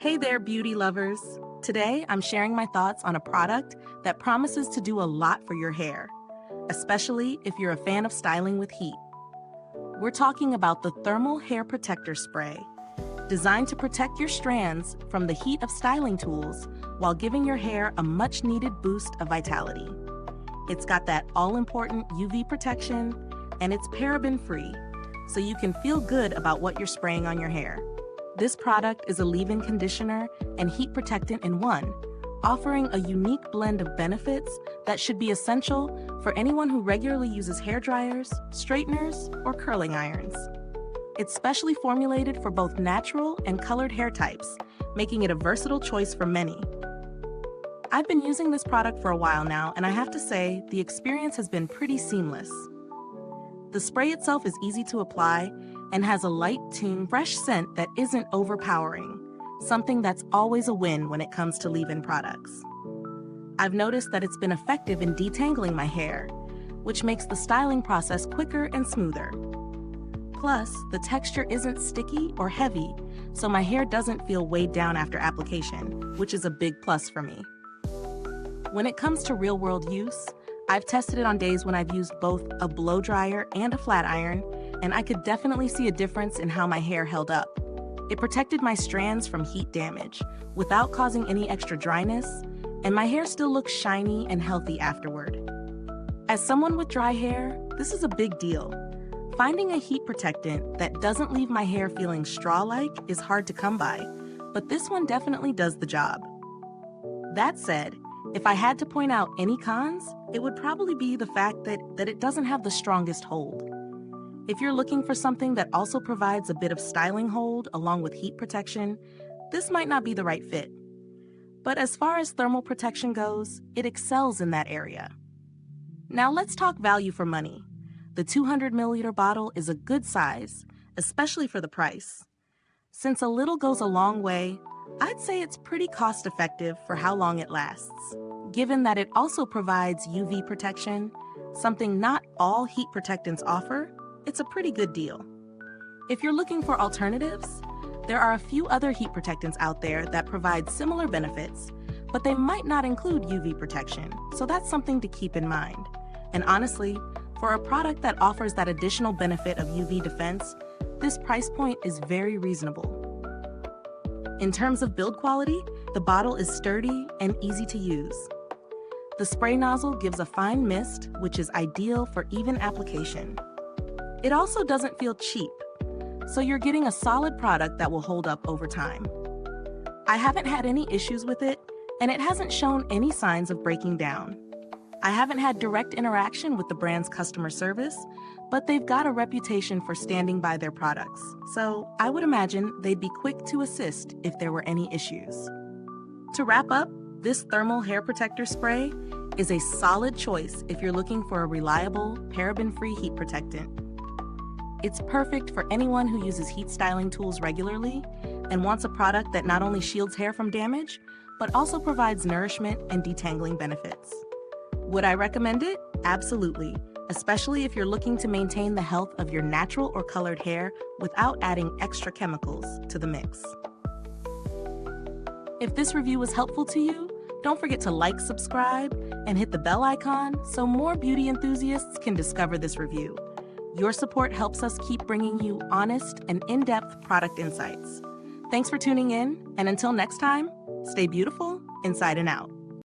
Hey there, beauty lovers. Today, I'm sharing my thoughts on a product that promises to do a lot for your hair, especially if you're a fan of styling with heat. We're talking about the Thermal Hair Protector Spray, designed to protect your strands from the heat of styling tools while giving your hair a much-needed boost of vitality. It's got that all-important UV protection, and it's paraben-free, so you can feel good about what you're spraying on your hair. This product is a leave-in conditioner and heat protectant in one, offering a unique blend of benefits that should be essential for anyone who regularly uses hair dryers, straighteners, or curling irons. It's specially formulated for both natural and colored hair types, making it a versatile choice for many. I've been using this product for a while now, and I have to say, the experience has been pretty seamless. The spray itself is easy to apply and has a light tune, fresh scent that isn't overpowering, something that's always a win when it comes to leave-in products. I've noticed that it's been effective in detangling my hair, which makes the styling process quicker and smoother. Plus, the texture isn't sticky or heavy, so my hair doesn't feel weighed down after application, which is a big plus for me. When it comes to real-world use, I've tested it on days when I've used both a blow dryer and a flat iron, and I could definitely see a difference in how my hair held up. It protected my strands from heat damage without causing any extra dryness, and my hair still looks shiny and healthy afterward. As someone with dry hair, this is a big deal. Finding a heat protectant that doesn't leave my hair feeling straw-like is hard to come by, but this one definitely does the job. That said, if I had to point out any cons, it would probably be the fact that it doesn't have the strongest hold. If you're looking for something that also provides a bit of styling hold along with heat protection, this might not be the right fit. But as far as thermal protection goes, it excels in that area. Now let's talk value for money. The 200 milliliter bottle is a good size, especially for the price. Since a little goes a long way, I'd say it's pretty cost-effective for how long it lasts. Given that it also provides UV protection, something not all heat protectants offer, it's a pretty good deal. If you're looking for alternatives, there are a few other heat protectants out there that provide similar benefits, but they might not include UV protection, so that's something to keep in mind. And honestly, for a product that offers that additional benefit of UV defense, this price point is very reasonable. In terms of build quality, the bottle is sturdy and easy to use. The spray nozzle gives a fine mist, which is ideal for even application. It also doesn't feel cheap, so you're getting a solid product that will hold up over time. I haven't had any issues with it, and it hasn't shown any signs of breaking down. I haven't had direct interaction with the brand's customer service, but they've got a reputation for standing by their products, so I would imagine they'd be quick to assist if there were any issues. To wrap up, this Thermal Hair Protector Spray is a solid choice if you're looking for a reliable, paraben-free heat protectant. It's perfect for anyone who uses heat styling tools regularly and wants a product that not only shields hair from damage, but also provides nourishment and detangling benefits. Would I recommend it? Absolutely, especially if you're looking to maintain the health of your natural or colored hair without adding extra chemicals to the mix. If this review was helpful to you, don't forget to like, subscribe, and hit the bell icon so more beauty enthusiasts can discover this review. Your support helps us keep bringing you honest and in-depth product insights. Thanks for tuning in, and until next time, stay beautiful inside and out.